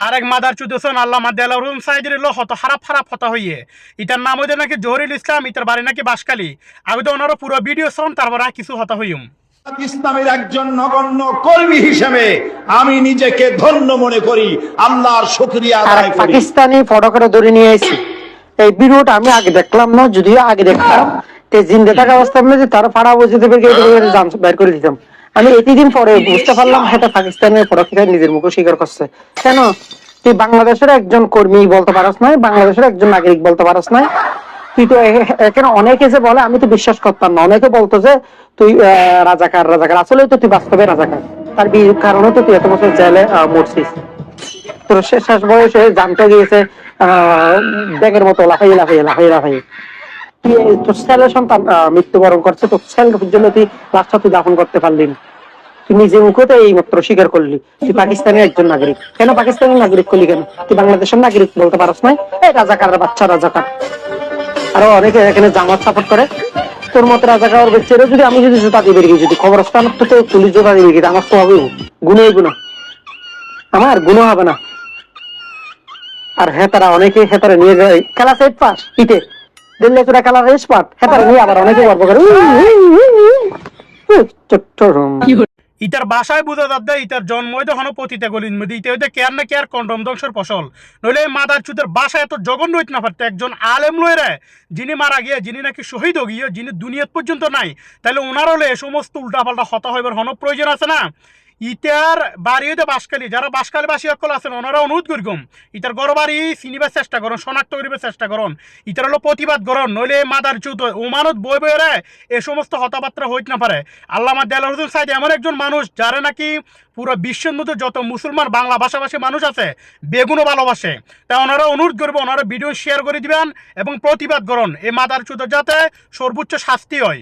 আরেক মাদার চুদেছেন আল্লামা দেলাওয়ার হোসেন সাইদের হত খারাপ হতা হইয়ে ইটার নাম হইতে নাকি জহরুল ইসলাম, ইটার বাড়ি নাকি বাসকালী। আগে তো ওনারও পুরো ভিডিও শোন, তারপর কিছু হতা হইম। ইসলামের একজন নগণ্য কর্মী হিসেবে আমি নিজেকে ধন্য মনে করি, আল্লাহর শুকরিয়া আদায় করি। পাকিস্তানি ফটো করে ধরে নিয়ে আইছি। এই ভিডিওটা আমি আগে দেখলাম না, যদিও আগে দেখলাম তে জিন্দে থাকা অবস্থার মধ্যে তার ফাড়া বুঝে দেবে বের করে দিতাম। আমি এতদিন পরে বুঝতে পারলাম এটা পাকিস্তানের ফটো থেকে নিজের মুখে স্বীকার করছে। কেন তুই বাংলাদেশের একজন কর্মী বলতে পারস নাই, বাংলাদেশের একজন নাগরিক বলতে পারস নাই? তুই তো এখানে অনেকে যে বলে, আমি তো বিশ্বাস করতাম না। অনেকে বলতো যে তুই রাজাকার, আসলে তো তুই বাস্তবে রাজাকার। তার কারণে তো তুই এত বছর জেলে মরছিস। তোর শেষ বয়সে জানতে গিয়েছে ব্যাগের মতো লাফাই তোর ছেলের সন্তান মৃত্যুবরণ করছে, তোর ছেলের জন্য তুই লাশটা তুই দাফন করতে পারলি না। তুই নিজে মুখে তো এই মাত্র স্বীকার করলি তুই পাকিস্তানের একজন নাগরিক। কেন পাকিস্তানের নাগরিক করলি? কেন তুই বাংলাদেশের নাগরিক বলতে পারস নাই? এই রাজাকার বাচ্চা রাজাকার। আরো অনেকে এখানে জামাত সাপোর্ট করে। তোর মতো রাজাকার বেচারে যদি আমি যদি জুতা দিয়ে বেরিয়ে, যদি খবরস্থান তো পুলিশ জোতা দিয়ে বেরিয়ে, আমার তো হবে গুণে গুণা, আমার গুণও হবে না। আর হেতারা অনেকে হেতারা নিয়ে যায় খেলা সেট পাস ইটে দিল্লি তোরা খেলা রেস পাট, হেতারা নিয়ে আবার অনেকে গর্ব করে চট্টগ্রাম। ইটার বাসায় বুঝা যাচ্ছে ইটার জন্ম হইতে হনো পতিতে গলির মধ্যে, ইতে হইতে কেয়ার না কেয়ার কন্ডম ধ্বংসের ফসল। নইলে মাদার চুদের বাসায় এত জঘন্য হইতে না পারতো একজন আলেম লয়ে যিনি মারা গিয়ে, যিনি নাকি শহীদ হয়ে গিয়ে, যিনি দুনিয়াত পর্যন্ত নাই, তাহলে ওনার হলে এ সমস্ত উল্টাপাল্টা হতা হইবার হন প্রয়োজন আছে না? ইটার বাড়ি হইতে বাসকালী, যারা বাসকালীবাসী সকল আছেন ওনারা অনুরোধ করিম ইটার গড় বাড়ি চিনিবার চেষ্টা করুন, শনাক্ত করিবার চেষ্টা করুন, ইটার হলো প্রতিবাদ করুন। নইলে মাদার চুদ ওমানত বই বইরে এ সমস্ত হতাবার্তা হইতে না পারে। আল্লামা দেলাওয়ার হোসেন সাইদ এমন একজন মানুষ যারা নাকি পুরো বিশ্বের মধ্যে যত মুসলমান বাংলা ভাষাভাষী মানুষ আছে বেগুনও ভালোবাসে। তাই ওনারা অনুরোধ করবো ওনারা ভিডিও শেয়ার করে দিবেন এবং প্রতিবাদ করুন এই মাদার চুদের যাতে সর্বোচ্চ শাস্তি হয়।